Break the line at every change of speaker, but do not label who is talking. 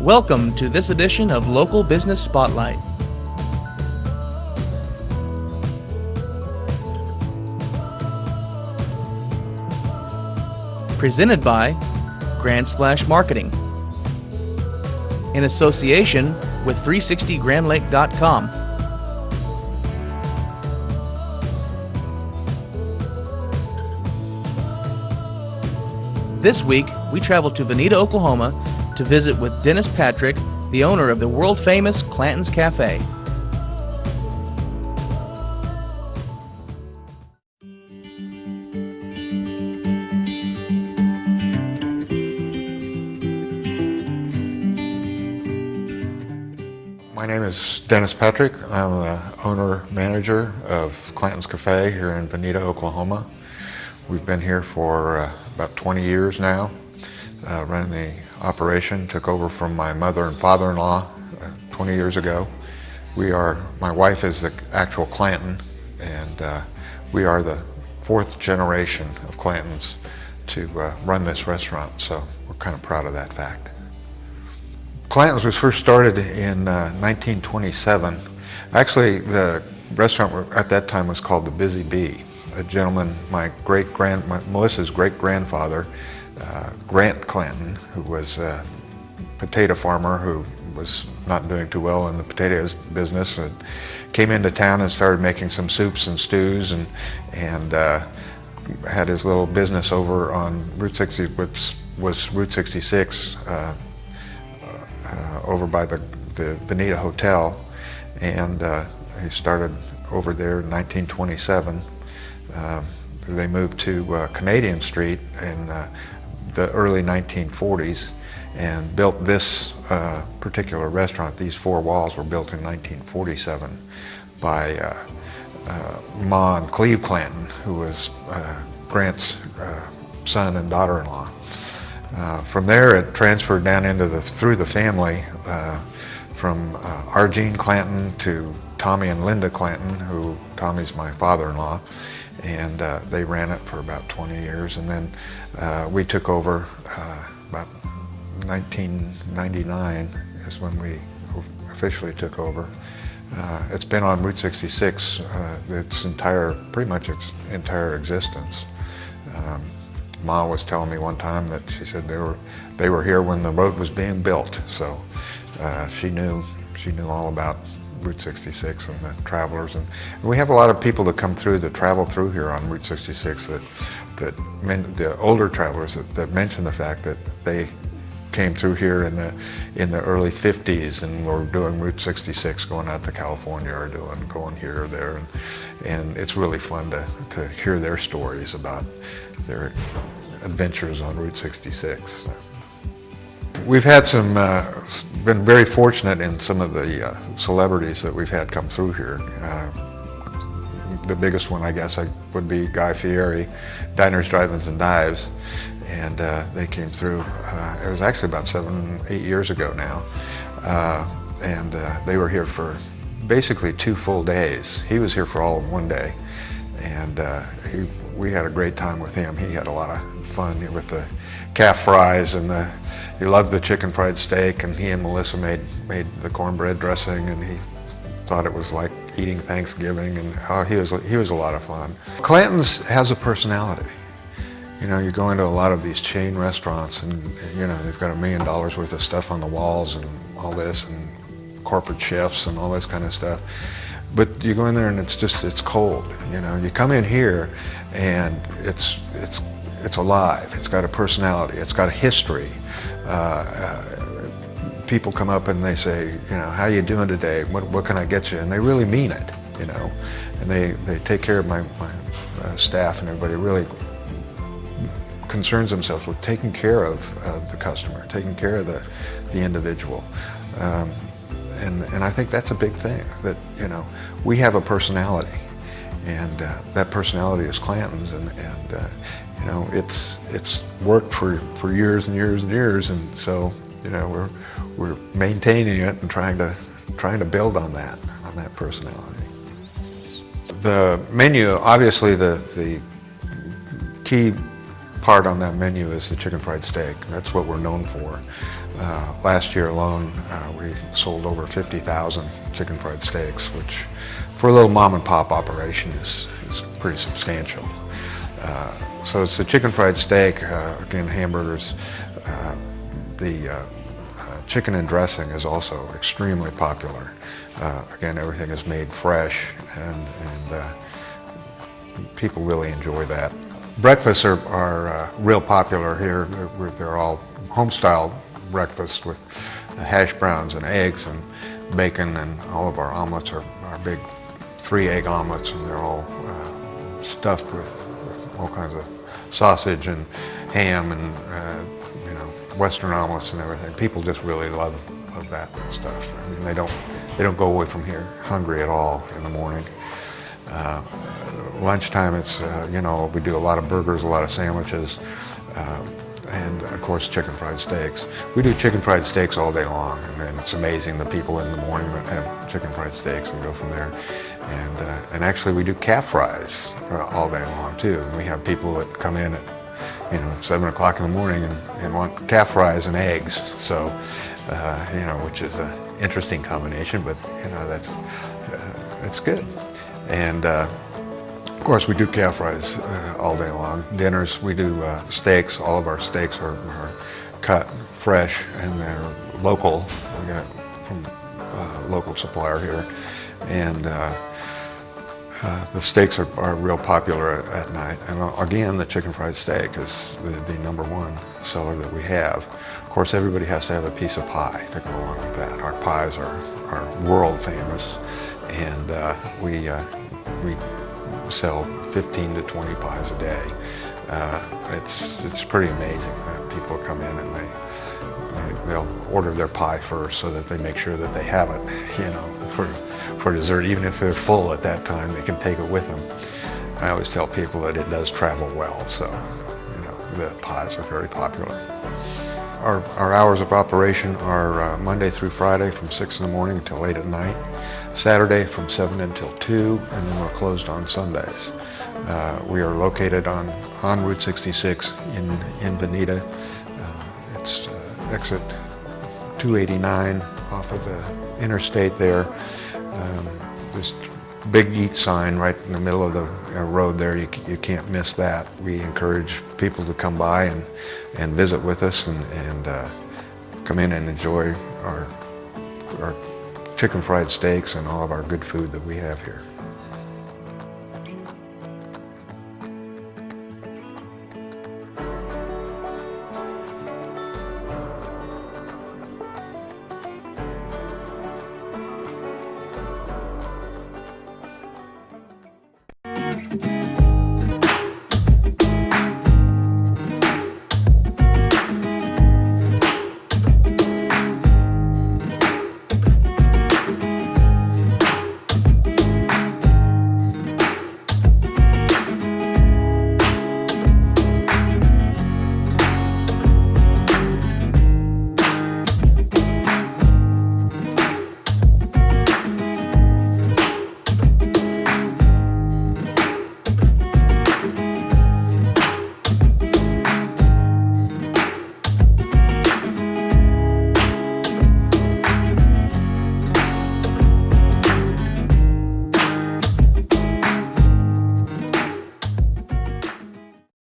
Welcome to this edition of Local Business Spotlight. Presented by Grand Splash Marketing in association with 360grandlake.com. This week, we travel to Vinita, Oklahoma to visit with Dennis Patrick, the owner of the world-famous Clanton Cafe.
My name is Dennis Patrick. I'm the owner-manager of Clanton Cafe here in Vinita, Oklahoma. We've been here for about 20 years now, running the operation. Took over from my mother and father-in-law 20 years ago. My wife is the actual Clanton, and we are the fourth generation of Clantons to run this restaurant, so we're kind of proud of that fact. Clanton's was first started in 1927. Actually, the restaurant at that time was called the Busy Bee. A gentleman, Melissa's great-grandfather, Grant Clanton, who was a potato farmer who was not doing too well in the potatoes business, came into town and started making some soups and stews, and had his little business over on Route 60, which was Route 66, over by the Vinita Hotel, and he started over there in 1927. They moved to Canadian Street in the early 1940s and built this particular restaurant. These four walls were built in 1947 by Ma and Cleve Clanton, who was Grant's son and daughter-in-law. From there, it transferred down through the family, from Argene Clanton to Tommy and Linda Clanton, who Tommy's my father-in-law, and they ran it for about 20 years, and then we took over about 1999 is when we officially took over. It's been on Route 66 pretty much its entire existence. Ma was telling me one time that she said they were here when the road was being built, so she knew all about Route 66 and the travelers, and we have a lot of people that travel through here on Route 66 the older travelers that mention the fact that they came through here in the early 50s and were doing Route 66 going out to California or going here or there, and it's really fun to hear their stories about their adventures on Route 66. We've had been very fortunate in some of the celebrities that we've had come through here. The biggest one, I guess, would be Guy Fieri, Diners, Drive-Ins, and Dives, and they came through. It was actually about 7-8 years ago now, and they were here for basically 2 full days. He was here for all of one day, and we had a great time with him. He had a lot of fun with the calf fries, and he loved the chicken fried steak, and he and Melissa made the cornbread dressing, and he thought it was like eating Thanksgiving, and he was a lot of fun. Clanton's has a personality. You know, you go into a lot of these chain restaurants, and you know they've got $1 million worth of stuff on the walls and all this, and corporate chefs and all this kind of stuff. But you go in there and it's cold. You know, you come in here and it's alive. It's got a personality. It's got a history. People come up and they say, you know, how you doing today? What can I get you? And they really mean it, you know. And they take care of my staff, and everybody really concerns themselves with taking care of the customer, taking care of the individual. And I think that's a big thing, that, you know, we have a personality, and that personality is Clanton's, and you know, it's worked for years and years and years, and so, you know, we're maintaining it and trying to build on that personality. The menu, obviously, the key part on that menu is the chicken fried steak. That's what we're known for. Last year alone, we sold over 50,000 chicken fried steaks, which for a little mom and pop operation is pretty substantial. So it's the chicken fried steak, again, hamburgers. The chicken and dressing is also extremely popular. Again, everything is made fresh, and people really enjoy that. Breakfasts are real popular here. They're all home-style breakfasts with hash browns and eggs and bacon, and all of our omelets are big 3-egg omelets, and they're all stuffed with all kinds of sausage and ham and you know, Western omelets and everything. People just really love that stuff. I mean, they don't go away from here hungry at all in the morning. Lunchtime, it's you know, we do a lot of burgers, a lot of sandwiches, and of course chicken fried steaks. We do chicken fried steaks all day long, and it's amazing the people in the morning that have chicken fried steaks and go from there. And actually we do calf fries all day long too. And we have people that come in at, you know, 7 o'clock in the morning and want calf fries and eggs. So you know, which is an interesting combination, but you know, that's good. And of course, we do calf fries all day long. Dinners, we do steaks. All of our steaks are cut fresh, and they're local. We got from a local supplier here. And the steaks are real popular at night. And again, the chicken fried steak is the #1 seller that we have. Of course, everybody has to have a piece of pie to go along with that. Our pies are world famous, and we sell 15 to 20 pies a day. It's pretty amazing that people come in and they'll order their pie first so that they make sure that they have it, you know, for dessert. Even if they're full at that time, they can take it with them. I always tell people that it does travel well, so you know, the pies are very popular. Our hours of operation are Monday through Friday from 6 in the morning until 8 at night. Saturday from 7 until 2, and then we're closed on Sundays. We are located on Route 66 in Vinita. It's exit 289 off of the interstate there. This big eat sign right in the middle of the road there, you can't miss that. We encourage people to come by and visit with us and come in and enjoy our chicken fried steaks and all of our good food that we have here.